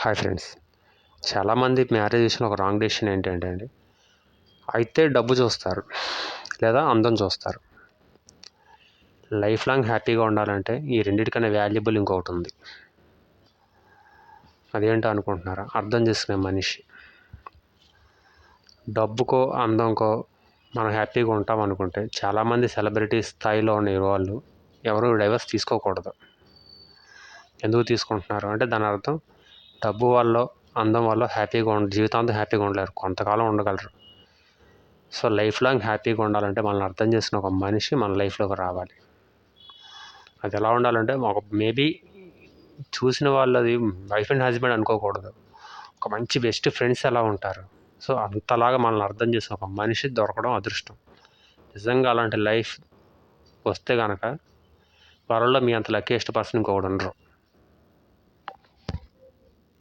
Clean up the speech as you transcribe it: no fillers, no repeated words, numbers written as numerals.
Hi friends. చాలామంది marriage విషయంలో ఒక రాంగ్ డెసిషన్ ఏంటంటే అండి, అయితే డబ్బు చూస్తారు లేదా అందం చూస్తారు. లైఫ్ లాంగ్ హ్యాపీగా ఉండాలంటే ఈ రెండిటికన్నా వాల్యుబుల్ ఇంకొకటి ఉంది. అదేంటో అనుకుంటున్నారా? అర్థం చేసుకునే మనిషి. డబ్బుకో అందంకో మనం హ్యాపీగా ఉంటాం అనుకుంటే చాలామంది సెలబ్రిటీ స్థాయిలో ఉన్న వాళ్ళు ఎవరు డైవర్స్ తీసుకోకూడదు. ఎందుకు తీసుకుంటున్నారు అంటే దాని అర్థం డబ్బు వల్ల అందం వల్ల జీవితాంతం హ్యాపీగా ఉండలేరు, కొంతకాలం ఉండగలరు. సో లైఫ్ లాంగ్ హ్యాపీగా ఉండాలంటే మనల్ని అర్థం చేసిన ఒక మనిషి మన లైఫ్లోకి రావాలి. అది ఎలా ఉండాలంటే మేబీ చూసిన వాళ్ళది వైఫ్ అండ్ హస్బెండ్ అనుకోకూడదు. ఒక మంచి బెస్ట్ ఫ్రెండ్స్ ఎలా ఉంటారు, సో అంతలాగా మనల్ని అర్థం చేసిన ఒక మనిషి దొరకడం అదృష్టం. నిజంగా అలాంటి లైఫ్ వస్తే కనుక వరల్డ్లో మీ అంత లక్కీయెస్ట్ పర్సన్ ఇంకొకడు ఉండరు.